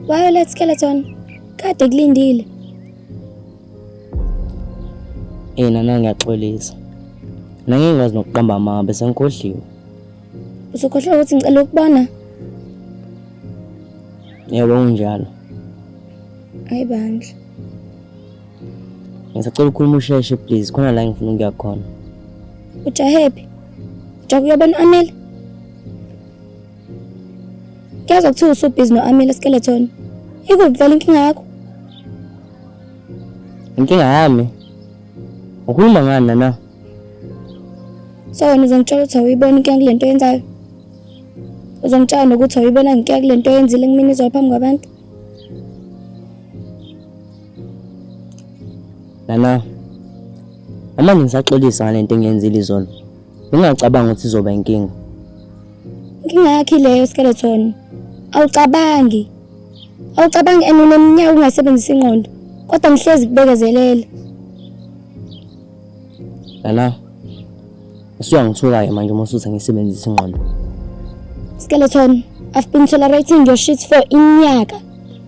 Violet Skeleton, kade kulindile. Nana ngiyaxolisa. Nangingazi nokuqamba amanga bese ngikhohliwe. Usukhohlwa ukuthi ngicela ukubona? Yebo unjalo. Hayi bandla. Ngisacela ukukhuluma usheshe please, khona la ngifuna ukuya khona. Ujahephi? Ukuyobona Amile? Ngiyazwa kuthiwa usubhizi no-Amile Skeleton. Ikuphi vele inkinga yakho? Inkinga yami? Ukhuluma ngani nana? So wena uzongitshela ukuthi awuyibona inkinga kule nto oyenzayo? Uzongitshela nokuthi awuyibona inkinga kule nto oyenzile kumina izolo phambi kwabantu? Nana, ama ngisaxolisa ngale nto engiyenzile izolo. Ngingacabanga ukuthi izoba inkinga. Inkinga yakhe leyo Skeleton. Awucabangi eneminyaka ungasebenzisa ingqondo. Kodwa ngihlezi kubekezelele. Nana, usuyangithukayo manje uma usuthi ngisebenzisa ingqondo. Skeleton, I've been tolerating your shit for inyaka.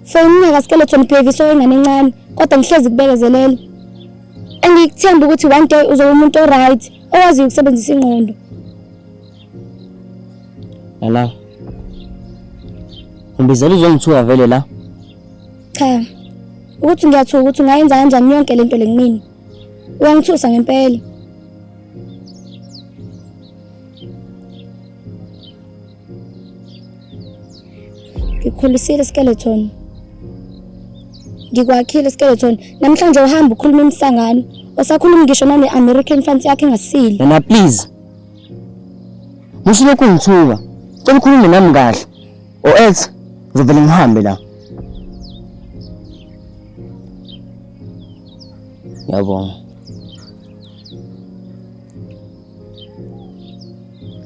Skeleton behavior ingane encane. Kodwa ngihlezi kubekezelele. Engikuthemba ukuthi one day uzoba umuntu oright, owazi ukusebenzisa ingqondo. Nana, umbizela uzongithuka vele la? Cha. Ukuthi ngiyathuka ukuthi ungayenza kanjani yonke lento le kumina. Uyangithusa ngempela. Ngikhulisile Skeleton. Ngikwakhile Skeleton. Namhlanje uhamba ukhuluma imsangano. Osakhuluma ngisho nane-American fans yakhe engasile. Nana please. Musulokhu ngithuka. Cela ukhulume nami kahle. O else uzovele ngihambe la. Yabonga.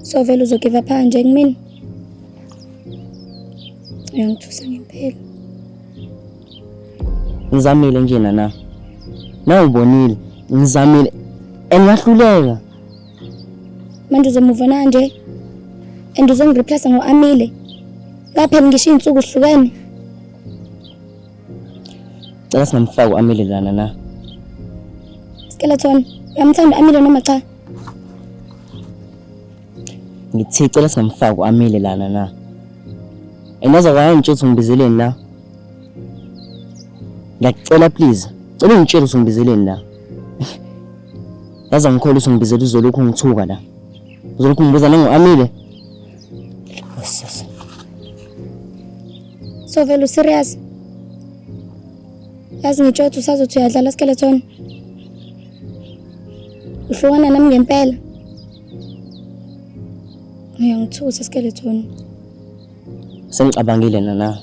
So vele uzogive up nje kumina. Uyangithusa ngempela. Ngizamile nje nana. Nawubonile, ngizamile. Engahluleka. Manje uzomuvana nje. And uzongireplace ngo-Amile. Ngaphela ngisho insuku zihlukene. Cela singamfaki uAmile lana na. Skeleton, uyamthanda uAmile noma cha? Ngithi cela singamfaki uAmile lana na. Enaza kangitshela ukuthi ngibizeleni la. Ngiyacela please. Cela ungitshele ukuthi ngibizeleni la. Yaza ngikholisa ukuthi ngibizela uzolokhu ngithuka la. Uzolokhu ngibiza nangu-Amile. So vele serious. Yazi ngitsho ukuthi usazothi uyadlala Skeleton. Uhlukana nami ngempela. Uyangithusa Skeleton. Sengicabangile nana.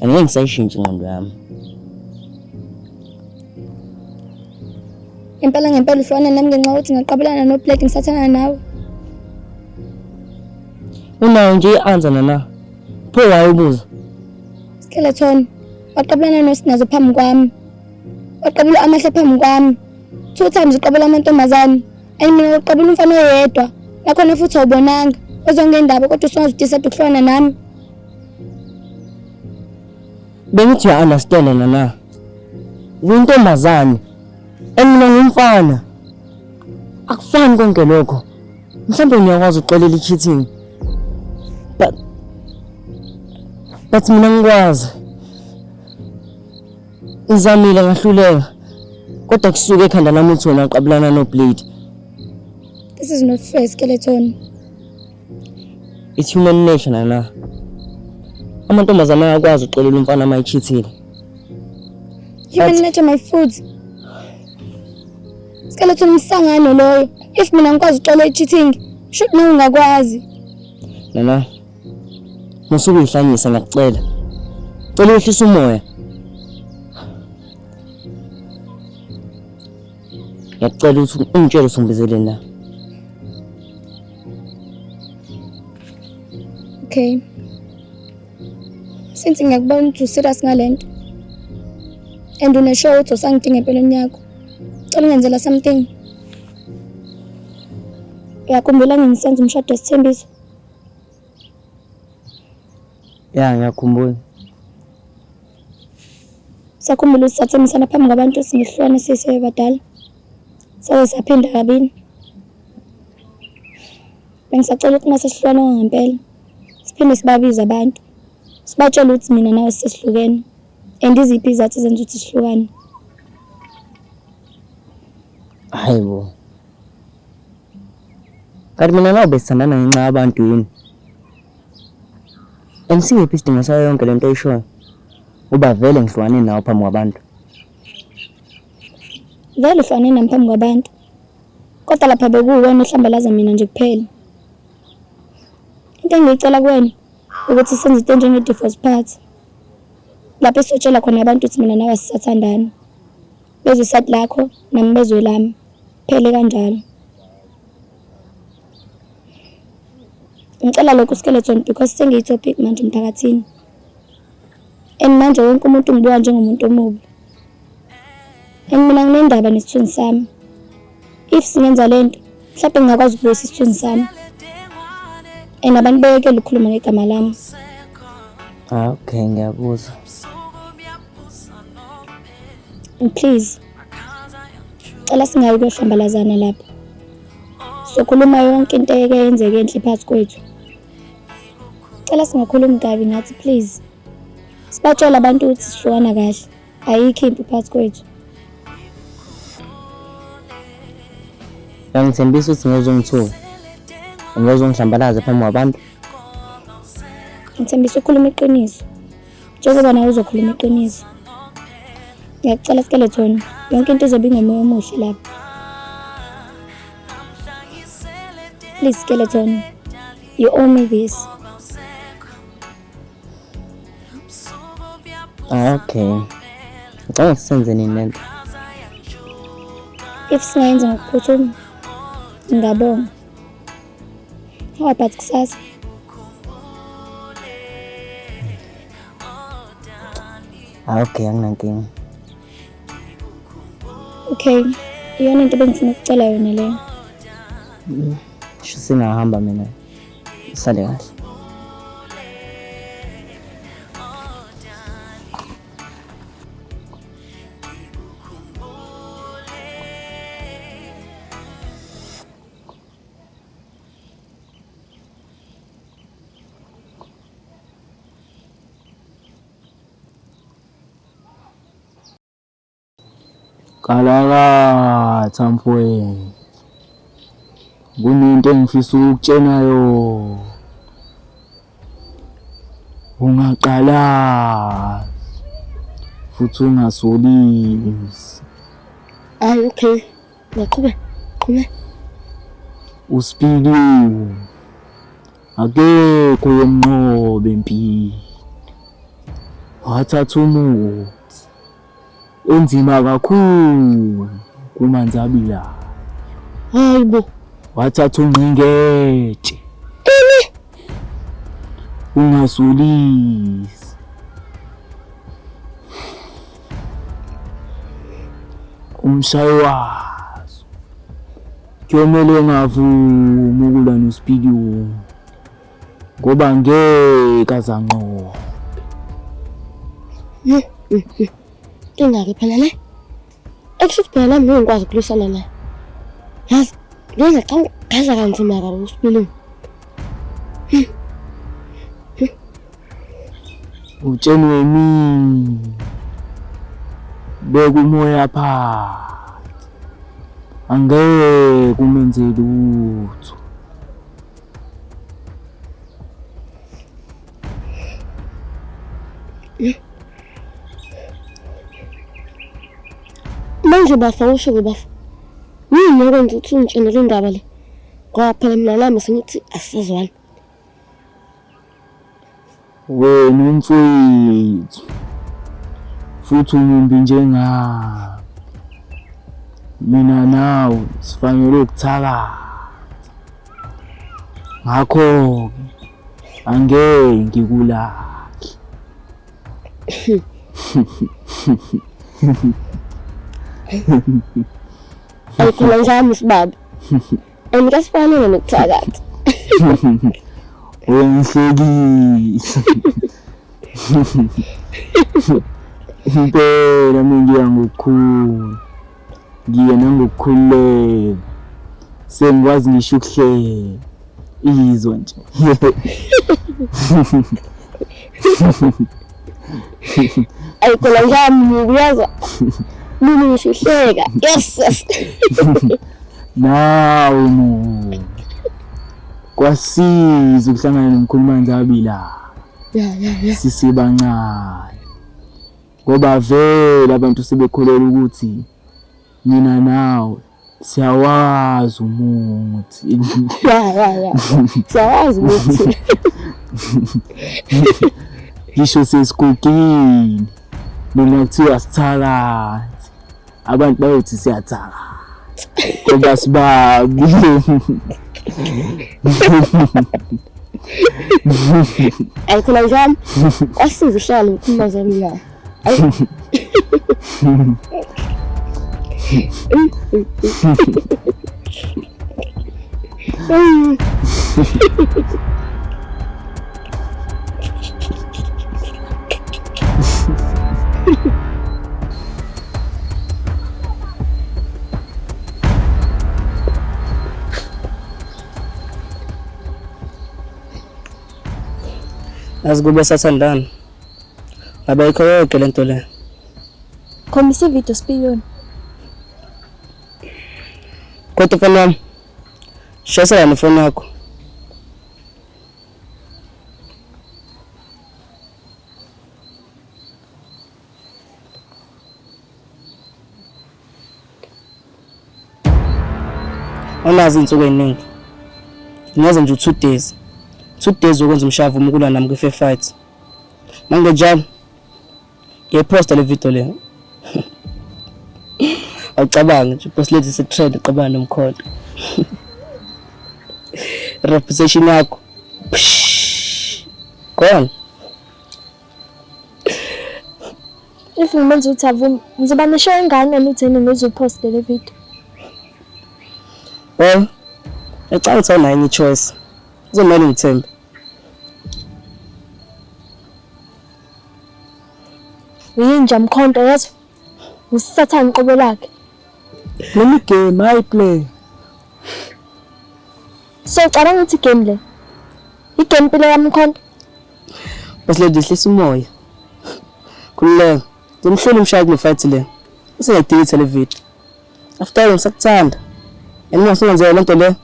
Angeke ngisayishintshe ingqondo yami. Ngempela uhlukana nami ngenxa yokuthi ngaqabelana noBlade ngisathana nawe. Unayo nje i-answer nana. Pho wayebuza. Skeleton, waqabelana noSinazo phambi kwami. Waqabela amahle phambi kwami. 2 times uqabela amantombazane. Mina uqabela umfana oyedwa. Nakhona futhi awubonanga. Uzonke indaba kodwa usungazidisa ukuhlona nami. Bengithi you understand nana. Uyintombazane. Mina ngumfana. Akufani konke lokho. Mhlawumbe ngiyakwazi ukuxolela i-cheating. But mina ngikwazi. Izamile ngahluleka. Kodwa kusuke ekhanda lami uthi wena uqabelana noBlade. This is not fair, Skeleton. It's human nature nana. Amantombazane ayakwazi ukuxolela umfana uma echeatile. Human nature my food. Skeleton umsangano loyo. If mina ngikwazi ukuxolela i-cheating, should nawe ungakwazi. Nana. Musuku ihlanyisa ngakucela. Cela uhlisa umoya. Ngiyacela ukuthi ungitshele ukuthi ngibizeleni la. Okay. Since ngiyakubona ukuthi userious ngalento. And uneshow ukuthi usangidinga empelweni yakho. Cela ungenzela something. Uyakhumbula ngisenza umshado wesithembiso? Ya ngiyakhumbula. sakhumbula ukuthi sathemisana phambi kwabantu singehlukane sisebadala. Sabe saphinda kabini. Bengisacela ukuthi mase sihlukane ngempela. Siphinde sibabize abantu. Sibatshela ukuthi mina nawe sesihlukene. And iziphi izathu ezenza ukuthi sihlukane. Hayibo. Kanti mina nawe besithandana ngenxa yabantu yini? Engisiphi isidingo sayo yonke lento oyishoyo? Uba vele ngihlukane nawe phambi kwabantu. Vele uhlukane nami phambi kwabantu. Kodwa lapha bekuwena uhlambalaza mina nje kuphela. Into engicela kuwena ukuthi senze into njenge-divorce party. Lapho sitshela khona abantu ukuthi mina nawe sisathandana. Bezwe isati lakho nami bezwe lami. Phele kanjalo. Ngicela lokhu skeleton because sengiyitopic manje emphakathini. And manje wonke umuntu ngibuka njengomuntu omubi. And mina nginendaba nesithunzi sami. If singenza lento, mhlawumbe ngingakwazi ukubuyisa isithunzi sami. And abantu beyekele ukukhuluma ngegama lami. Okay, ngiyakuzwa. And please, cela singayi kuyohlambalazana lapho. Sokhuluma yonke into eyenzeke enhle phakathi kwethu. Cela singakhulumi kabi ngathi please. Sibatshela abantu ukuthi sihlukana kahle. Ayikho impi phakathi kwethu. Ngithembisa ukuthi ngizongithuka. Ngizongihlambalaza phambi kwabantu. Ngithembisa ukukhuluma iqiniso. Njengoba nawe uzokhuluma iqiniso. Ngiyacela skeleton, yonke into izobe ingomoya omuhle lapha. Please skeleton, you owe me this. Okay. Ngicela sisenze nini lento? If singayenza ngokuphuthuma, ngingabonga. How about kusasa? Okay, anginankinga. Okay, iyona into bengifuna ukucela yona leyo. Sho singahamba mina. Sale kahle. Kalakatha mfowethu. Kunento engifisa ukutshena yo. Ungaqala futhi ungasolisi. Hayi okay. Ngiyaqhubeka. Qhubeka. USpili akekho yomnqobe empini. Wathatha umuthi enzima kakhulu kumanzabila. Hayibo. Wathatha ungcingetshe. Ungasolisi. Umshayi wazo kuyomele ngavumi ukulwa noSpili ngoba ngeke azanqoba. Ingake phela le. Ekushuthi phela nami ngikwazi ukulisana naye. Yazi, ngenza cha ngaza kanzima kabi uSpili. Utshenwe yimi. Beka umoya phansi. Angeke kumenze lutho. Manje bafa usho ke bafa. Yini okwenza ukuthi ungitshenele indaba le? Ngoba phela mina nami sengithi asizwani. Wena umfowethu. Futhi umumbi njengami. Mina nawe sifanele ukuthakatha. Ngakho angeke ngikulahle. Ayikho njani sibaba. Engikasifanele nokuthakatha. Wengihlekisa. Impela mina ngiya ngokukhulu. Ngiya nangokukhuleka. Sengikwazi ngisho ukuhlela. Izwa nje. Ayikhola njani uyaza. Mina ngishihleka. Yes. Nawe mo. Kwasiza ukuhlangana nomkhulumanzi abila. Yeah. Sisebancane. Ngoba vele abantu sebekholelwa ukuthi mina nawe siyawazi umuthi. Yeah. Siyawazi ukuthi. Ngisho sesikukini. Mina kuthiwa sithakathi. Abantu bayothi siyathaka. Ngoba sibabi. Ayikhola njani? Kwasiza uhlala ukhulumazana la. Azikube sathandana. Abekho yonke lento le. Khombisa ivideo sipiyoni. Kodwa mfana wami. Shayisela nefoni yakho. Onazi insuku eziningi. Ngiyazi nje 2 days. 2 days ukwenza umshavu umkulwa nami kwi fight. Mangenjalo. Ngiyaposta le video le. Awucabangi nje boss lady setrend iqabana nomkholo. Reputation yakho. Gone. If umenza ukuthi avumi, ngizoba nisho ingane notheni ngizopost le video. Well, ecala ukuthi awunayo enye choice. Uzomele ngithembe. Uyinja mkhonto yazo. Usathana iqobo lakhe. Lemi game I play. So cabanga ukuthi game le. Igame phela yamkhonto. Boss lady hlisa umoya. Khululeka. Ngimhlula umshaya kule fight le. Usengidilitha le video. After all ngisakuthanda. Mina ngisenze lento le.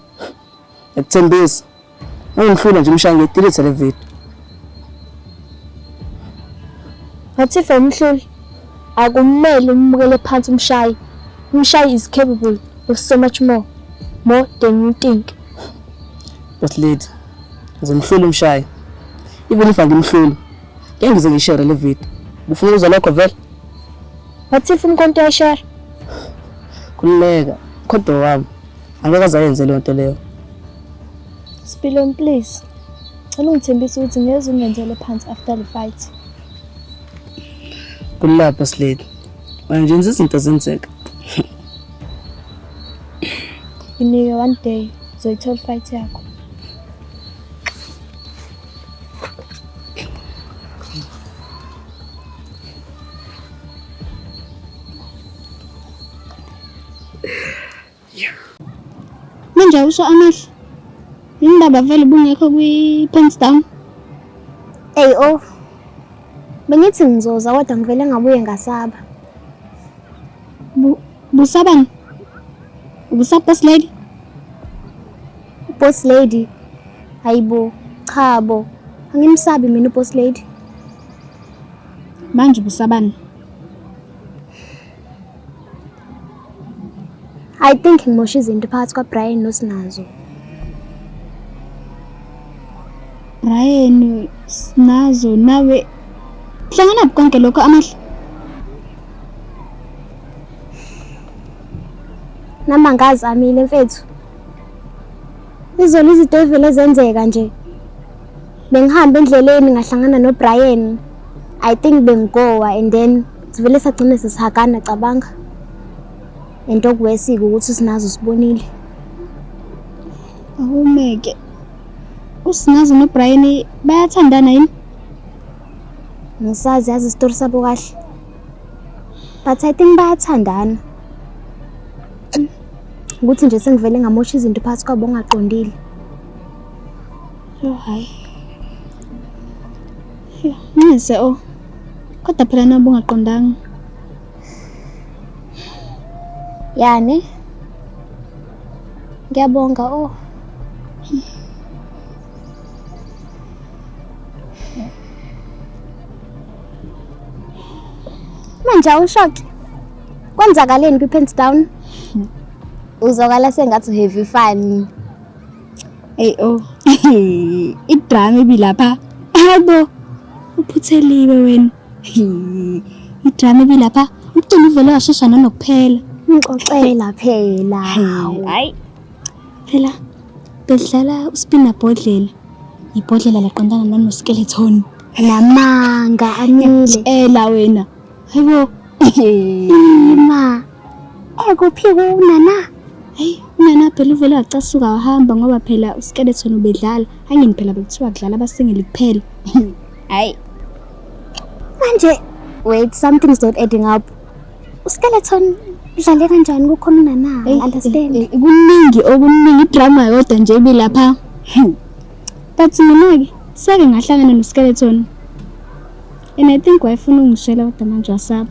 Ekuthembisa. Ngimhlula nje umshaya ngidilitha le video. Wathi femhluli akumele umbukele phansi umshayi. Umshayi is capable of so much more than you think. Boss lady. Ngizomhlula umshaya. Even if angimhluli, ngeke ngize ngishare le video. Ufuna ukuzwa lokho vele? Wathi umkhonto yashare. Khululeka. Kodwa wami angeke azayenze le nto leyo. Spilon please. Cela ungithembise ukuthi ngeze ungenzele phansi after the fight. Kulapha boss lady. Manje izinto zenzeka. Inike one day zoyithola fight yakho. Manje usho amehlo. Indaba vele bungekho kwi-pants down. Oh. Bengithi ngizoza kodwa ngivele ngabuye ngasaba. Busabani? Boss lady? Boss lady. Hayibo, cha bo. Angimsabi mina boss lady. Manje busabani? I think ngimosha izinto phakathi kwa Brian noSinazo. Brian, Sinazo, nawe hlangana konke lokho amahla. Nama ngazi amile mfethu. Izona izinto evele zenzeka nje. Bengihamba endleleni ngahlangana noBrian. I think bengigowa and then sivele sagcina sisihagana cabanga. Into okuwesika ukuthi Sinazo sibonile. Awumeke. Usinazo noBrian bayathandana yini? Ngisazi yazi isitori sabo kahle. But I think bayathandana. Ukuthi nje sengivele ngamosha izinto phakathi kwabo ongaqondile. Hayi. Ngise kodwa phela nabo ungaqondanga. Yani. Ngiyabonga Manje awushoki. Kwenzakaleni kwi-Pants Down? Uzokala sengathi heavy fun. Idrama ebilapha. Hayibo. Uphutheliwe wena. Idrama ebilapha. Umcimbi uvele washesha nokuphela. Ngixoxela phela. Hayi. Phela bedlala uspina bhodlela. Ibhodlela laqondana nanoskeleton. Namanga Amile. Ela wena. Hayibo. Ma. Kuphi kunana? Hey, unana phela uvela wacasuka wahamba ngoba phela uskeleton ubedlala. Hangini phela bekuthiwa kudlala abasingeli kuphela. Hayi. Manje wait, something's not adding up. Uskeleton udlale kanjani kukhona na? Understand? Okuningi idrama yodwa nje ebilapha. But mina-ke sake ngahlangana noskeleton. And I think wayefuna ungishela kodwa manje wasaba.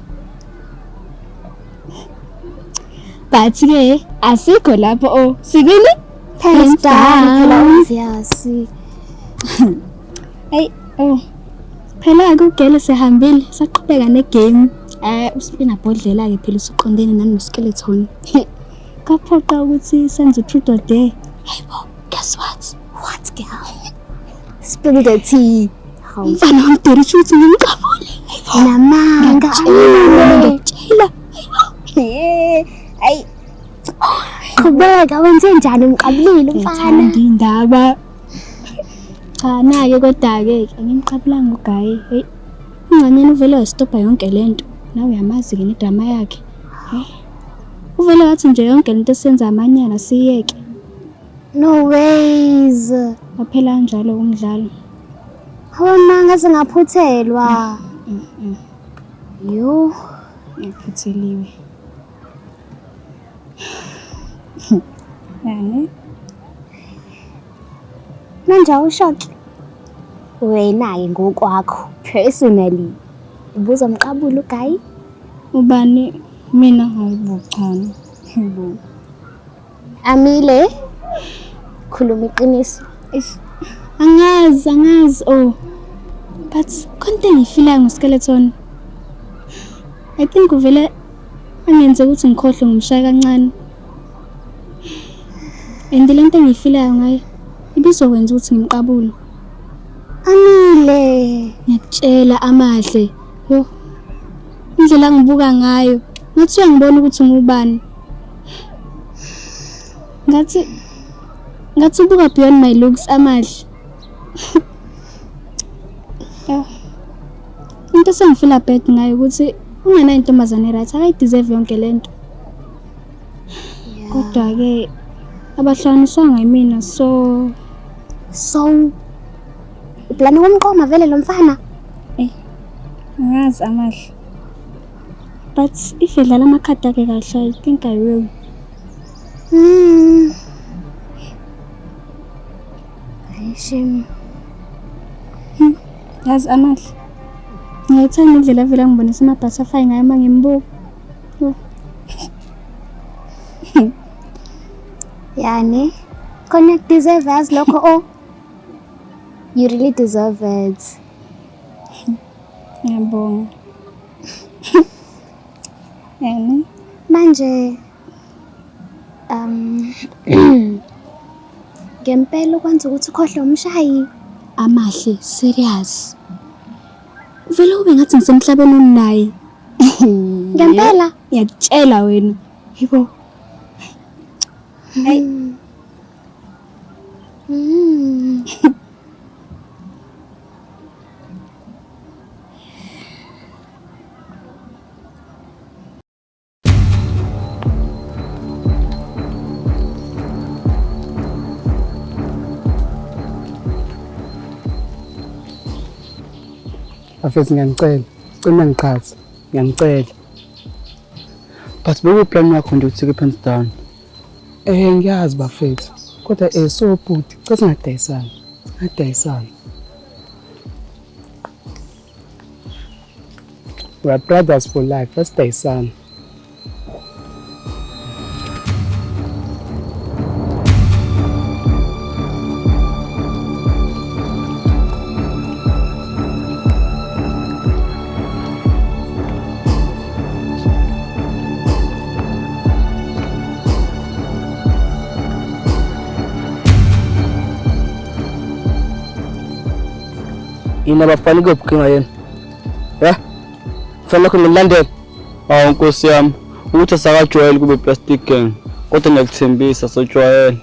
But-ke asikho lapho sikini Pants Down phela obvious. Hey, phela kugele sehambile saqhubeka negame. Uspina bhodlela-ke phela usuqondene nanoskeleton. Kaphoqa ukuthi senze truth or dare. Hayibo, guess what? What girl? Spill the tea. Mfana wamdori ukuthi ngimqabule. Namanga Amile. Ngitshela. Ay. Qhubeka wenze njani umqabulile umfana? Indaba. Cha na-ke kodwa-ke angimqabulanga uGayi. Hey. Unganyeni uvele wastopha yonke lento. Nawe uyamazi-ke nedrama yakhe. Uvele wathi nje yonke lento esenza amanyana siyeke. No ways. Waphela kanjalo umdlalo. Hona ngaze ngaphuthelwa. Yo. Ngiphutheliwe. Yani. Manje awushoki. Wena-ke ngokwakho personally. Ubuza umqabulo uGayi? Ubani mina hayibo cha. Hayibo. Amile. Khuluma iqiniso. Angazi but konke ngifila ngoskeleton. I think uvele angenze ukuthi ngikhohle ngimshaya kancane. And lento engiyifilayo ngaye ibizokwenza ukuthi ngimqabule. Amile. Ngiyakutshela amahle. Yo. Indlela ngibuka ngayo. Ngathi uyangibona ukuthi ngubani. Ngathi ubuka beyond my looks amahle. Into sengifila bad ngayo ukuthi ungena intombazane right akayideserve yonke lento. Kodwa-ke abahlanganiswanga yimina so uplani womqoma vele lo mfana? Angazi amahle. But if edlala amakhadi akhe kahle, I think I will. Shame. Yazi amahle. Ngiyayithanda indlela vele ngibonisa ama-butterfly ngayo uma ngimbuka. Yani, khona deserve as lokho you really deserve it. Ngiyabonga. Yani Manje ngempela ukwenza ukuthi ukhohle umshayi. amahle serious. Uvele ube ngathi ngisemhlabeni onayi. Ngempela Ngiyakutshela wena. Yibo. Hey. Afethu ngiyanicela, cima ngiqhathi, ngiyanicela. But bekuplan yakho nje ukuthi ke pants down. Ngiyazi bafethu. Kodwa so bhuti, cha singadayisana. Singadayisana. We are brothers for life. Let's dayisana. Yini abafana kubukhenga yena? Fanele khona ngilandele. Hawu Nkosi yami, ukuthi asakajwayeli kube plastic gang. Kodwa ngiyakuthembisa sojwayele.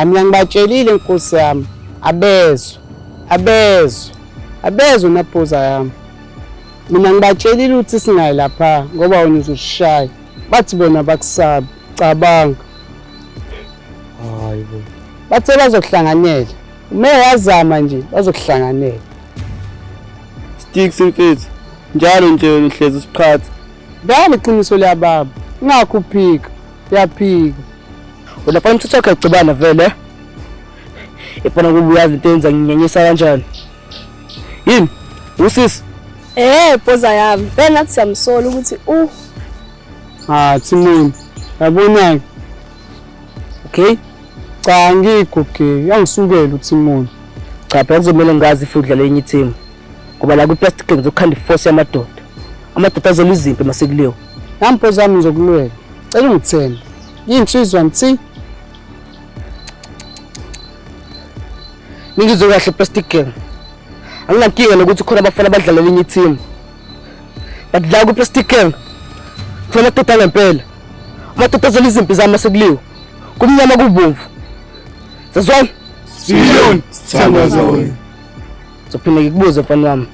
Mina ngibatshelile Nkosi yami. Abezwe naphuza yami. Mina ngibatshelile ukuthi singayi lapha ngoba wena uzoshaya. Bathi bona bakusabi. Cabanga. Hayibo. Bathe bazokuhlanganela. Uma wazama nje bazokuhlanganela. Sticks mfethu. Njalo nje uhlezi isiqhathi. Dala iqiniso liyababa. Ngakho uphika. Uyaphika. Wena fana umthetho wakhe ugcibana vele. Ifana kubuyazi into yenza nginyenyisa kanjani. Yini? Usisi? Phoza yami. Vele nathi siyamsola ukuthi Timon. Yabona. Okay? Cha ngiguge. Yangisukela uTimon. Cha phela kuzomela ngazi futhi udlala enye team. Ngoba la ku plastic ngizokhanda iforce yamadoda. Amadoda azela izimpi masekuliyo. Nampo zami ngizokulwela. Cela ungithembe. Yinsizwa nti. Ningizokahle plastic gang. Anginankinga nokuthi khona abafana abadlalela enye team. But la ku plastic gang kufanele amadoda ngempela. Amadoda azela izimpi zami masekuliyo. Kumnyama kubomvu. Sazwana? Siyoni, sithanda zona. Sophinde ngikubuze mfana wami.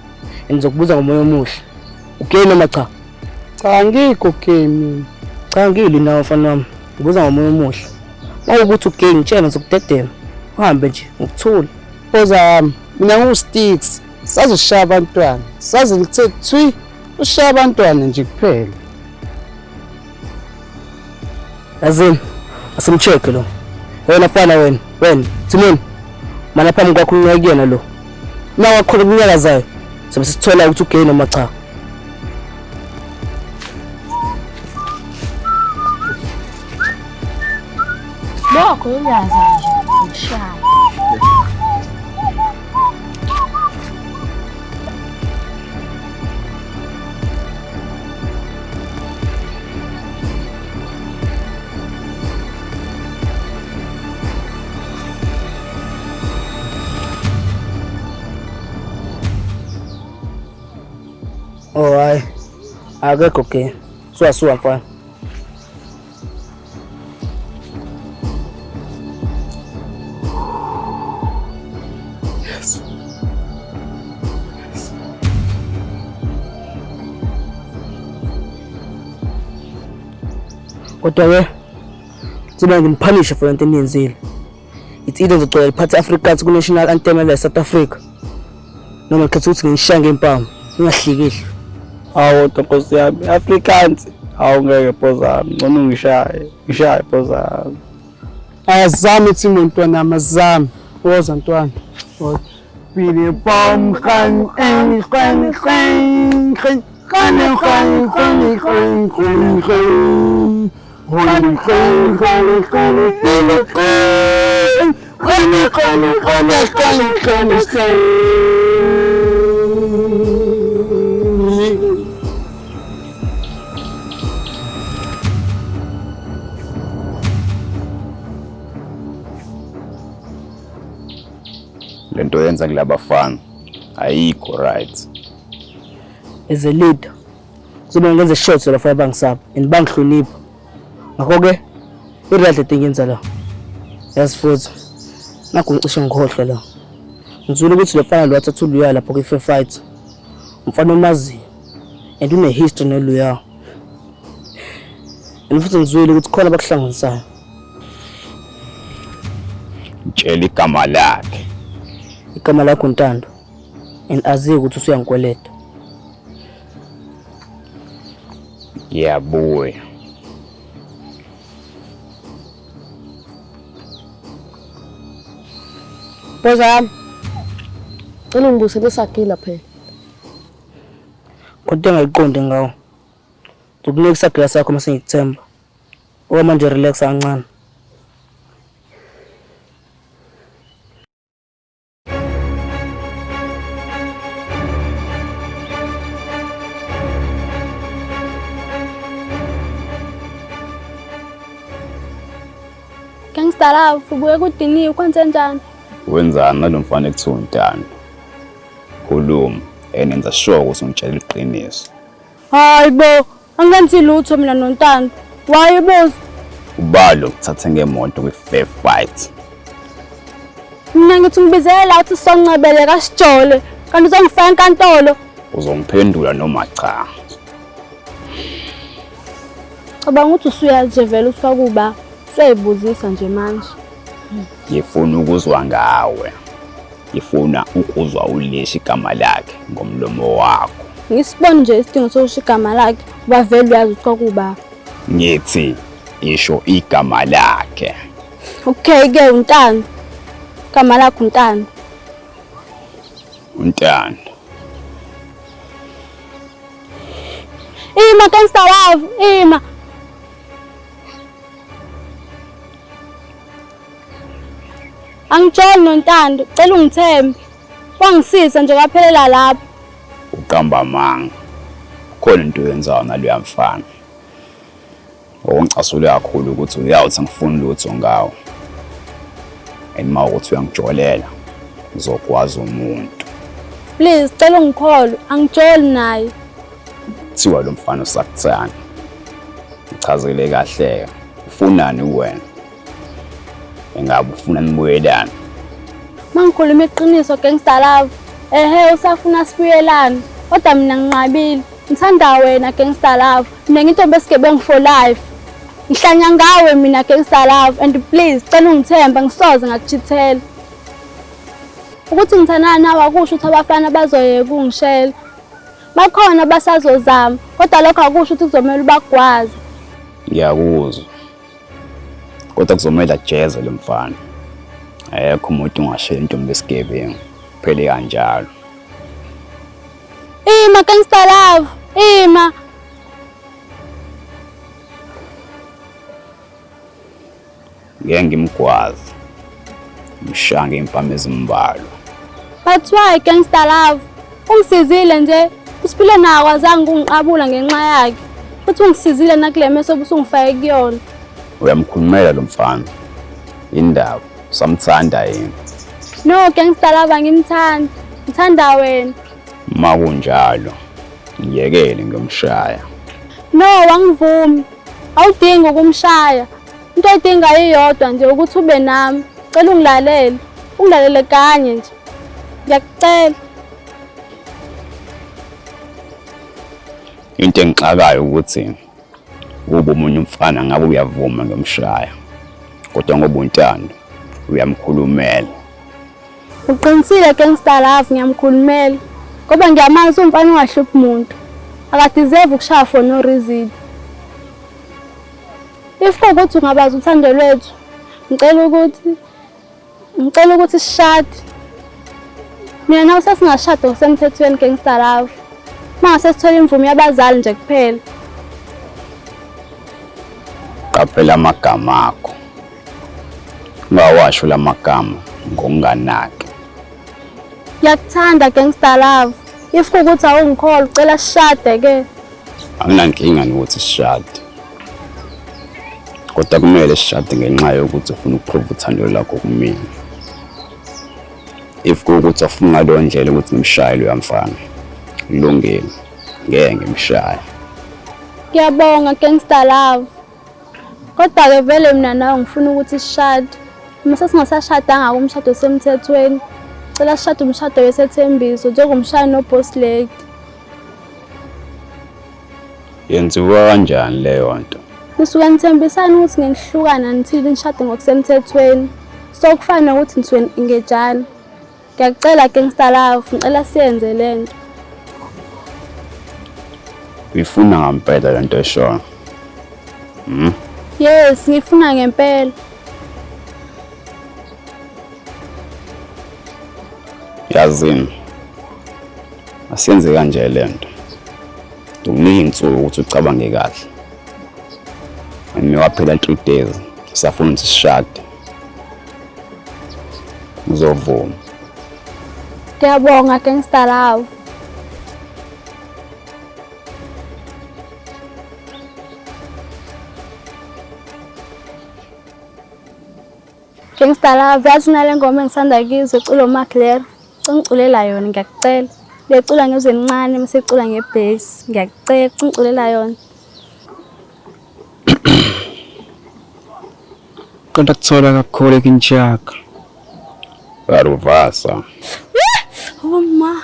Engizokubuza ngomoya omuhle. Okay noma cha? Cha ngikho kimi. Cha ngili nawe mfana wami. Ngibuza ngomoya omuhle. Mawukuthi ugame ngitshela ngizokudedema. Uhambe nje ngokuthula. Phoza yami. Mina ngu-Sticks. Sazoshaya abantwana. Saze ngithe thwi. Ushaya abantwana nje kuphela. Yazini, asimcheck lo. Wena mfana wena, Timon. Mana phambi kwakho unceke yena lo. Nawa khona kunyaka zayo. Sobe sithola ukuthi ugame noma cha. Lokho uyaza nje ukushaya. Oh hayi. Akekho okay. Suwa mfana. Kodwa ke siba ngimpunishe for into eniyenzile. It's either ngicela iphathe Afrikaans ku national anthem ya South Africa. Noma ngikhetha ukuthi ngishaye ngempama, ngingahlikihli. Hawu Nkosi yami, Afrikaans. Hawu ngeke Phoza yami, ngcono ngishaye Phoza yami. Ayazami Timon ntwana amazami. Woza ntwana. Pile bom khan en khan khan khan khan khan khan khan khan khan. Khan khan khan khan pile khan. Khan khan khan khan khan. Lento yenza kulabafana ayikho right. As a leader, kuzobe ngenze shots labafana bangisaba and bangihlonipha. Ngakho ke i-right thing yenza la. Yazi futhi nakho ngicishe ngikhohlwa la. Ngizule ukuthi lofana lo wathatha uLuya lapho kwi fight. Umfana omazi and une history noLuya. And futhi ngizwile ukuthi khona abakuhlanganisayo. Tshela igama lakhe. Igama lakho Ntando. And aziye ukuthi usuyangikweleta. Yabuya. Boza yami. Cela ungibusele isagila phela. Kodwa engayiqondi ngawo. Ukunika isagila sakho mase ngikuthemba. Okwamanje relax kancane. Gangster love, ubuye kudiniwe kwenze njani? Wenzani nalomfana ekuthiwa uNtando? Khuluma, enenza sure ukuthi ungitshela iqiniso. Hayibo, angenzi lutho mina noNtando. Wayibuza. Ubalo ukuthathe ngemoto kwi-fair fight. Mina ngithi ngibizele la uthi sonqebele kaSijole, kanti uzongifaka enkantolo. Uzomphendula noma cha? Cabanga ukuthi usuyazi vele uthi kuba usayibuzisa nje manje. Ngifuna ukuzwa ngawe. Ngifuna ukuzwa ulisha igama lakhe ngomlomo wakho. Ngisibone nje isidingo sokusho igama lakhe, uba vele uyazi ukuthi kuba. Ngithi isho igama lakhe. Okay ke uNtando. Igama lakho uNtando. uNtando. Ima Gangster love, ima. Angitsholi noNtando, cela ungithembe. Wangisiza nje kaphelela lapha. Uqamba manga. Khona into yenzayo naloya mfana. Ongicasule kakhulu ukuthi uyawuthi ngifuna lutho ngawo. Enima ukuthi uyangijolela uzokwazi umuntu. Please cela ungikholwe, angitsholi naye. Thiwa lo mfana usakuthanda. Uchazele kahle. Ufunani wena? Engabe ufuna nibuyelana? Mangikhuluma iqiniso Gangster love. Usafuna sibuyelana. Kodwa mina nginqabile. Ngithanda wena Gangster love. Mina ngintombi esigebengu for life. Ngihlanya ngawe mina Gangster love and please cela ungithemba ngisoze ngakuchithela. Ukuthi ngithandana nawe akusho ukuthi abafana bazoyeka ungishela. Bakhona basazozama kodwa lokho akusho ukuthi kuzomela ubagwaza. Ngiyakuzwa. Kodwa kuzomela jeze lo mfana. Ayekho umuntu ungashela intombi esigebengu. Phele kanjalo. Ima Gangster love, ima. Ngeke ngimgwazi. Mshange impama ezimbalwa. But why Gangster love? Ungisizile nje. Usiphile nawe azange ungiqabula ngenxa yakhe. Futhi ungisizile nakule meso busungifake kuyona. Uyamkhulumela lo mfana. Indaba samthanda yini? No Gangster love angimthandi. Ngithanda wena. Makunjalo. Ngiyekele ngomshaya. No wangivumi. Awudingi ukumshaya. Into ayidinga iyodwa nje ukuthi ube nami. Cela ungilalele. Ungilalele kanye nje. Ngiyakucela. Into engixakayo ukuthi ube umunye umfana ngabe uyavuma ngomshaya. Kodwa ngoba uNtando uyamkhulumela. Uqinisile Gangster love ngiyamkhulumela. Ngoba ngiyamazi umfana ungahluphi umuntu. Akadeserve ukushaya for no reason. If ukuthi ungabaza uthando lwethu, ngicela ukuthi sishade. Mina nawe sesingashada ngosemthethweni Gangster love. Mase sithola imvume yabazali nje kuphela. Qaphela amagama akho. Ungawasho lamagama ngokunganaki. Ngiyakuthanda Gangster love. If ukuthi awungikholwa ucela sishade ke. Anginankinga nokuthi sishade. Kodwa kumele sishade ngenxa yokuthi ufuna ukuprove uthando lakho kumina. If ukuthi afuna ngalo ndlela ukuthi ngimshaye lo yamfana. Kulungile. Ngeke ngimshaye. Ngiyabonga Gangster love. Kodwa ke vele mina nawe ngifuna ukuthi sishade. Uma sesingasashadanga kumshado semthethweni. Cela sishade umshado wesethembiso njengomshaya noboss lady. Yenziwa kanjani leyo nto? Ngisuke ngithembisana ukuthi ngihlukana until ngishade ngokusemthethweni. So kufana ukuthi nithiwe ingejana. Ngiyacela Gangster love, ngicela siyenze lento. Uyifuna ngempela lento esho. Yes, ngifuna ngempela. Yazini. Asiyenze kanje lento. Ukunika insuku ukuthi ucabange kahle. Mina waphela 3 days. Safuna ukuthi sishade. Ngizovuma. Ngiyabonga Gangster Love. Gangster Love, yathi nale ngoma engisanda kuyizwa ecula uMacLair. Cingiculela yona ngiyakucela. Lecula ngezwe encane mase ecula ngebass. Ngiyakucela cingiculela yona. Konta kuthola kakhulu kinchaka. Baruvasa. Oh my.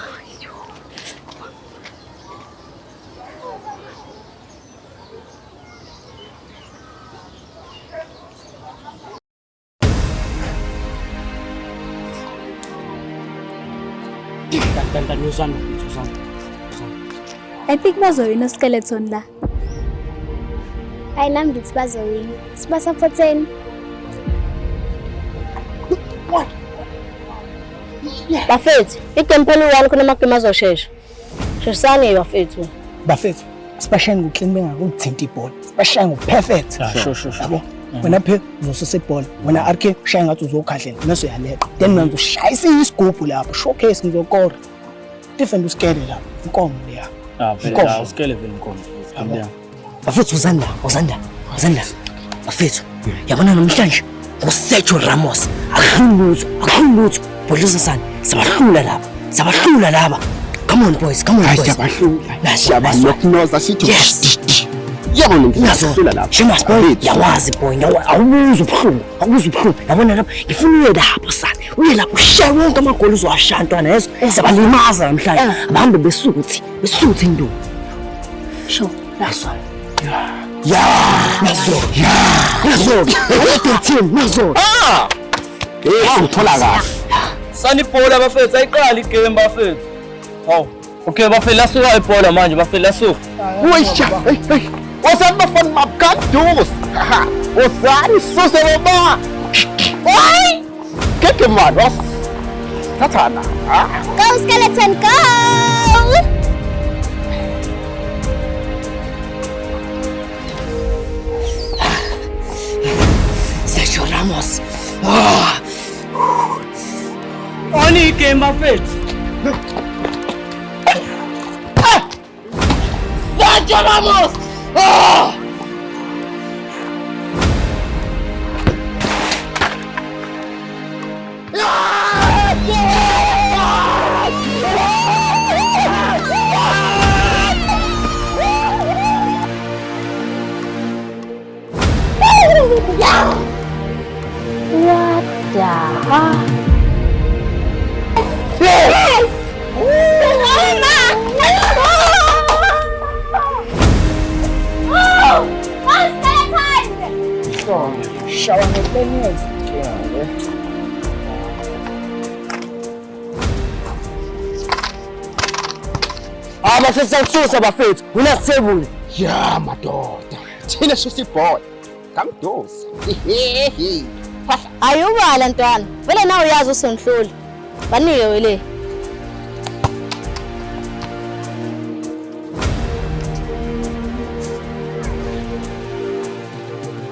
I think bazoyina skeleton la. Hayi nami ngithi bazowina. Sibasupporteni. Bafethu, igame phela u1 khona amagame azoshesha. Shesani bafethu. Bafethu, sibashayela ngoclean bengakuthinta ibhola. Sibashayela ngoperfect. Sure. Yabo. Wena phela uzosuse ibhola. Wena RK ushaya ngathi uzokhahlela. Mase uyaleqa. Then manje ushayisa isigubhu lapho. Showcase ngizokora. Defend uskele lapho. Inkomo leya. Phela uskele vele inkomo. Bafethu uzanda. Bafethu, yabona namhlanje uSergio Ramos. Akhlutho. Bodlisa sana. Sabahlula laba. Come on boys. Siyabahlula sithi yabona ngiyahlula lapha. Shimas boy, yawazi boy. Awubuza ubuhlungu. Yabona lapha ngifuna uye lapho sana. Uye lapho ushaye wonke amagoli uzowashaya ntwana yeso. Sabalimaza namhlanje. Abahambe besuthi intombi. Sho, naso. Nazo. Uthola kahle. Sani ibhola bafethu ayiqala igame bafethu. Hawu. Okay bafethu lasuka ibhola manje bafethu lasuka. Uyisha. Wasabafana mabkandos. Osari sose baba. Oi! Keke man. Tatana. Go Skeleton, go! Sergio Ramos. Oni igame bafethu. Sergio Ramos. What the heck? Yes! Abafethu bafethu, unasebule. Ya madoda. Thina shuthi ibhola. Kamdosi. Ayubala ntwana. Vele nawe uyazi usonhluli. Banike wele.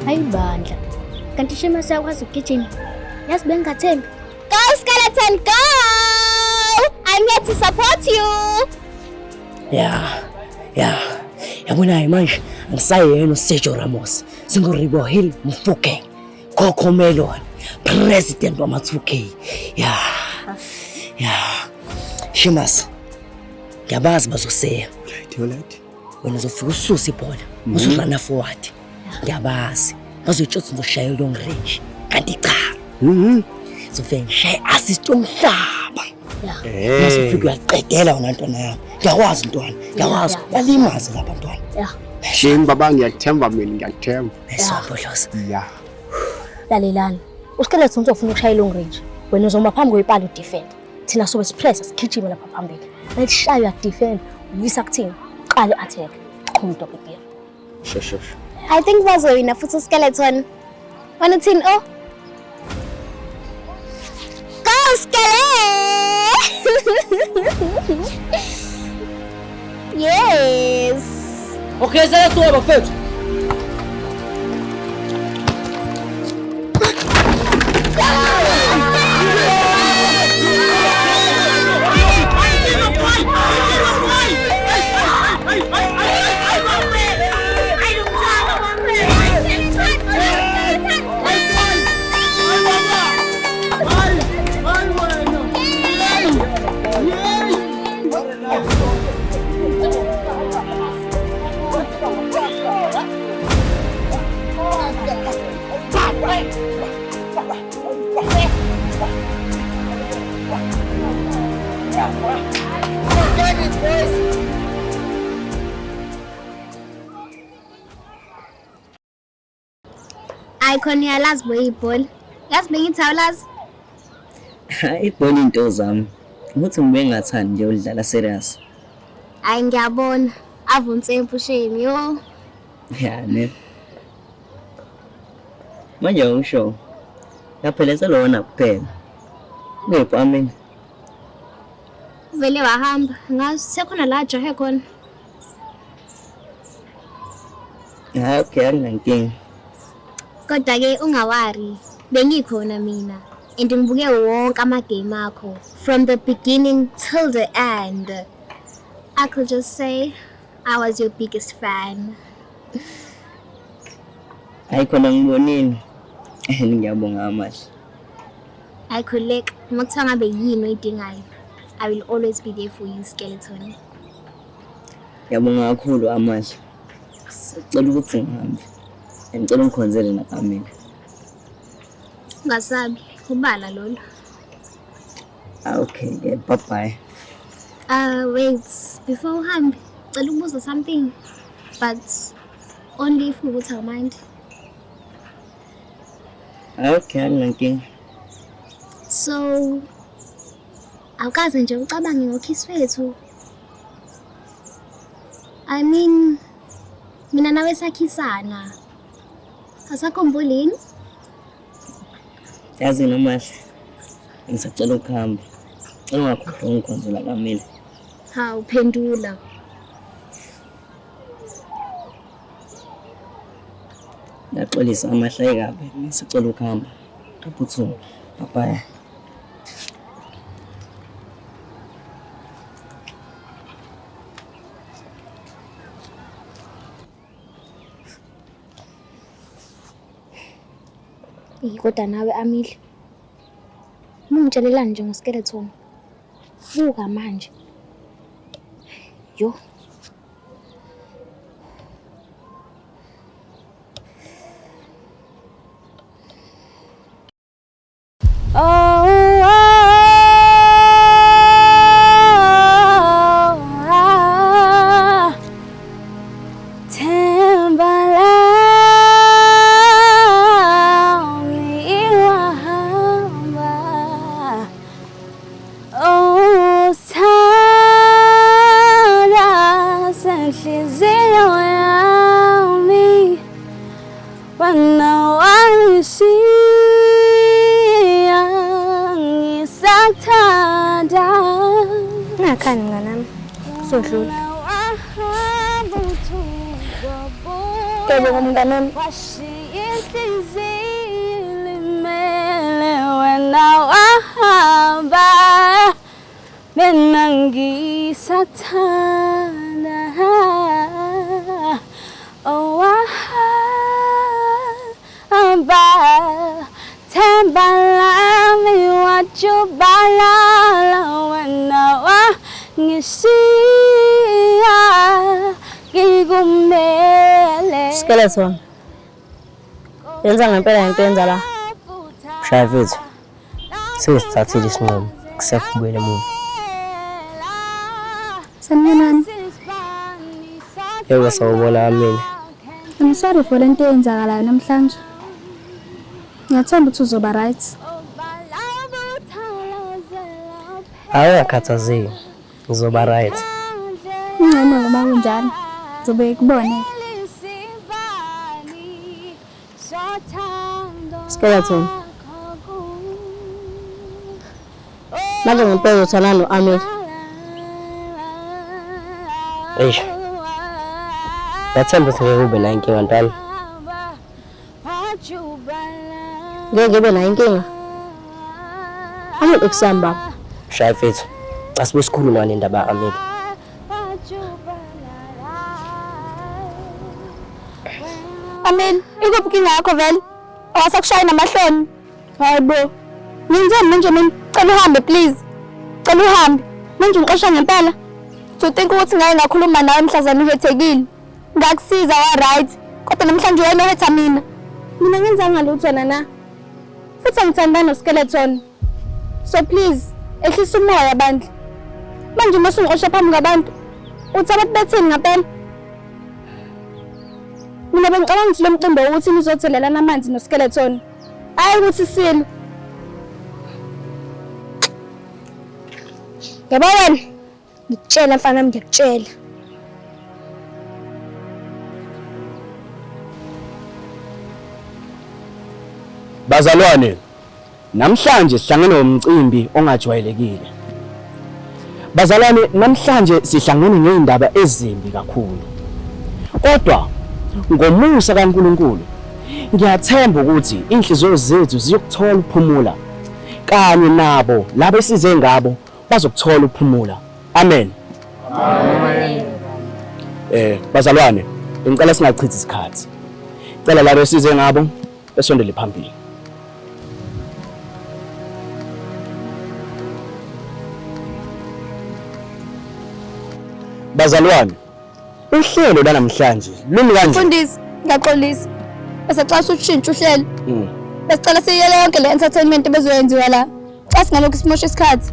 Hayi bandla. Kanti shema sayakwazi ukugijima. Yazi bengathembi. Go Skeleton, go! I'm here to support you. Yabona manje ngisayena uSergio Ramos. Singoribo Hill Mfuke. Coco Melon, President wa Ma2K. Shimas. Ngiyabazi bazoseya. Right. Wena uzofika ususa ibhola. Uzorana forward. Ngiyabazi. Bazoyitshotha uzoshaya long range. Kanti cha. Uzofika ngishaye assist umhlaba. Masifika uyaqedela wona ntwana yami. Ngiyakwazi ntwana. Ngiyakwazi. Balimaze lapha ntwana. Shame baba ngiyakuthemba mina ngiyakuthemba. Esophohloza. Lalelana. Uskeleton uzofuna ukushaya long range. Wena uzoma phambi kwepala udefend. Thina sobe sipressa sigijima lapha phambili. Ayishaya defend, uyisa kuthina. Qale attack. Qhumto kuphela. Sure. I think bazoyina futhi Skeleton. Wena uthini oh? Go Skeleton! Yes. Okay, let's go bafethu. Icon yalazi boy ibhola. Yazi bengithawulazi. Ibhola into zami. Ukuthi ngibe ngathandi nje udlala serious. Hayi ngiyabona. Avunse empusheni yo. Ya ne. Manje ungisho. Yapheleza lona kuphela. Ngephi amini? Vele wahamba. Ngazi sekhona la jahe khona. Ha okay anginkingi. Kodwa ke ungawari. Bengikhona mina. And ngibuke wonke ama-game akho from the beginning till the end. I could just say I was your biggest fan. Ayikhona ngibonini. Ngiyabonga amahle. Ayikhuleka makuthiwa ngabe yini oyidingayo. I will always be there for you, Skeleton. Ngiyabonga kakhulu amahle. Sicela ukuthi ngihambe. Ngicela ungikhonzele nakamina. Ungasabi, ubala lolo. Okay, yeah, bye bye. Wait, before uhambe, ngicela ukubuza something, but only if you would mind. Okay, anginkingi. So, awukaze nje ucabange ngokhisi wethu. I mean, mina nawe sakhisana. Asakhumbulini? Yazi nomahle. Ngisacela ukuhamba. Ungakhohlwa ungikhonzela kamina. Ha, uphendula. Ngaxolisa amahle ayikabe. Ngisacela ukuhamba. Kaphuthuma. Bye bye. Kodwa nawe Amile. Mungitshelelani nje ngoskeleton. Buka manje. Yo. Ngakhani nganami. Sodlula. Kebe ngomnganami. Skeleton. Yenza ngempela into yenza la. Shaya mfethu. Sesithathile isinqumo. Kusafubela emuva. Sanibonani. Yebo sawubona amina. I'm sorry for lento eyenzakalayo namhlanje. Ngiyathemba ukuthi uzoba right. Awungakhathazeki. Uzoba right. Ngcono ngoba kunjalo. Zobe kuboneke. Skeleton. Manje ngempela uthana no Amile. Eish. Yathemba ukuthi ngeke ube nayo inkinga ntwana. Ngeke ngibe nayo inkinga. Angithi kusamba. Shaya mfethu. Asibe sikhuluma nendaba Amile. Amen, ikuphi inkinga yakho vele? Awasakushaya namahloni. Hayibo. Ngenzeni manje mina? Cela uhambe please. Cela uhambe. Manje ngixosha ngempela. Do you think ukuthi ngeke ngakhuluma nawe mhlazana uhethekile? Ngakusiza wa right. Kodwa namhlanje wena uhetha mina. Mina ngenzanga lutho na. Futhi angithandana noskeleton. So please, ehlisa umoya bandla. Manje uma usungixosha phambi kwabantu, uthi abantu bethini ngempela? Mina bengicabanga ukuthi lo mcimbi ukuthi nizothelelana amanzi noskeleton. Hayi ukuthi silo. Yabo wena, ngikutshela mfana wami ngiyakutshela. Bazalwane, namhlanje sihlangene nomcimbi ongajwayelekile. Bazalwane, namhlanje sihlangene ngeindaba ezimbi kakhulu. Kodwa ngomusa kaNkulunkulu ngiyathemba ukuthi inhliziyo zethu ziyokuthola ukuphumula kanye nabo labo esize ngabo bazokuthola ukuphumula. Amen. Amen. Bazalwane, ngicela singachithi isikhathi. Cela labo esize ngabo besondele phambili. Bazalwane, uhlelo lanamhlanje lumi kanje. Mfundisi, ngiyaxolisa. Besacela ushintshe uhlelo. Besicela siyele yonke le entertainment bezoyenziwa la. Xa singalokho simosha isikhathi.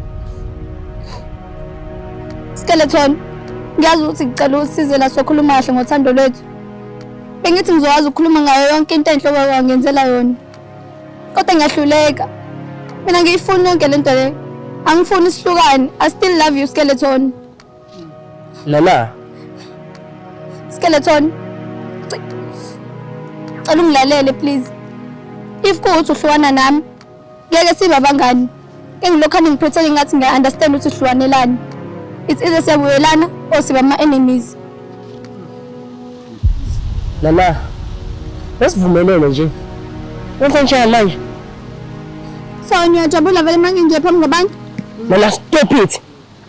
Skeleton, ngiyazi ukuthi ngicela usize la sokhuluma kahle ngothando lwethu. Bengithi ngizokwazi ukukhuluma ngayo yonke into enhle okwangenzela yona. Kodwa ngiyahluleka. Mina ngiyifuna yonke lento le. Angifuni isihlukane. I still love you Skeleton. Nana. Skeleton. Cela ungilalele please. If kuthi uhlukana nami, ngeke sibe abangani. Engilokhani ngipretend ngathi ngiya-understand ukuthi uhlukanelani. It's either siyabuyelana or siba ama-enemies. Nana. Besivumelene nje. Wenza njani manje? So ngiyajabula vele manje nje phambi kwabantu. Nana stop it.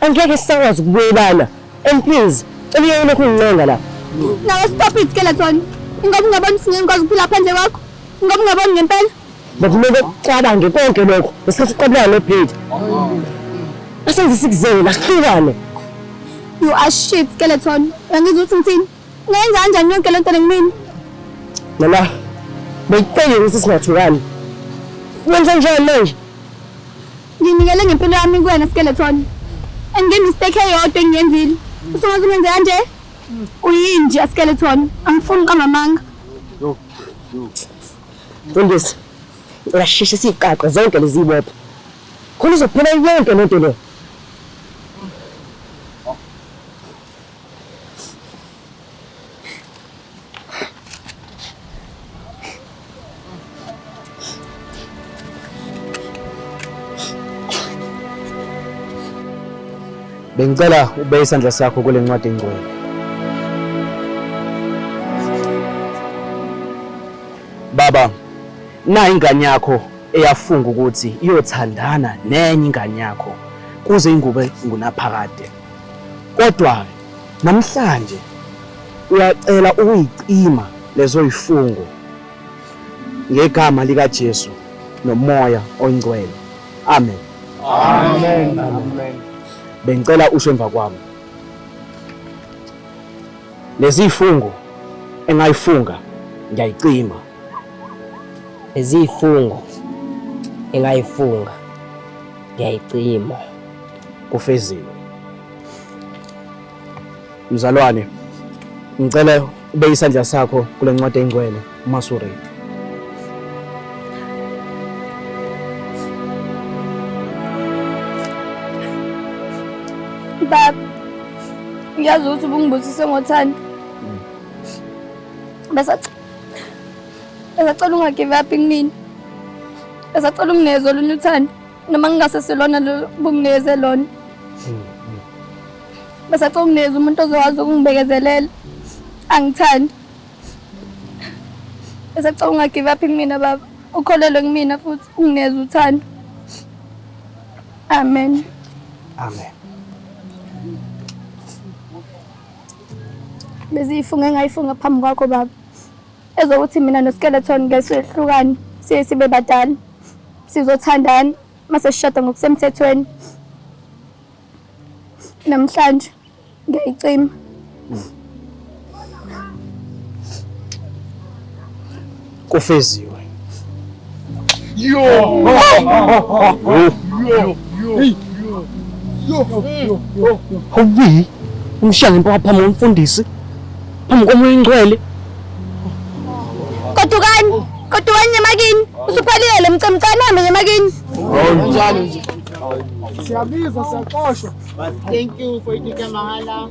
Angeke sisakwazi ukubuyelana. And please, cela lokhu ngincenga la. Now stop it Skeleton. Ingoba ungaboni singekwazi ukuphila phandle kwakho. Ingoba ungaboni ngempela. Bekumele ucabange konke lokho. Besikhathi uqabulana noPete. Asenze sikuzela sihlukane. You are shit Skeleton. Ngizwe ukuthi ngithini? Ngenza kanjani yonke lento ngimini? Nana. Beyicela ukuthi singathukani. Wenza njani manje? Nginikele ngempilo yami kuwena Skeleton. Angenistake eyodwa engiyenzile. Usungaze ungenze kanje? Uyinje Skeleton. Angifuni kamamanga. Mfundisi. Uyasheshe siqaqe zonke lezi ibopho. Khona uzophela yonke lento le. Bengicela ube isandla sakho kule ncwadi engcwele. Baba, na ingane yakho eyafunga ukuthi iyothandana nenye ingane yakho kuze ingube ngunaphakade. Kodwa namhlanje uyacela ukuyicima lezo ifungo ngegama lika Jesu nomoya ongcwele. Amen. Amen. Amen. Bengicela usho emva kwami. Lezi ifungo engayifunga ngiyayicima. Ezifungo engayifunga ngiyayicima. Kufeziwe. Mzalwane, ngicela ube isandla sakho kule ncwadi engcwele uma usuredi. Baba, ngiyazi ukuthi ubungibusise ngothando. Besacela ungagive up kumina. Besacela ungineze olunye uthando noma ngingaseselona lo bungineze lona. Basacela ukuneza umuntu ozokwazi ukungibekezelela. Angithandi. Basacela ungagive up kumina baba. Ukholelwe kumina futhi ungineza uthando. Amen. Amen. Bezifunga engayifunga phambi kwakho baba. Ezokuthi mina noskeleton ngesehlukani sibe badala. Sizothandana mase sishada ngokusemthethweni. Namhlanje ngiyayicima. Kufeziwe. Hawi, umshaya impama phambi komfundisi. Phambi komoya ingcwele. Kodukani nyamakini. Usuphalile lemcamcane nami nyamakini. Njalo nje. Siyabiza siyaxoshwa. Thank you for itika mahala.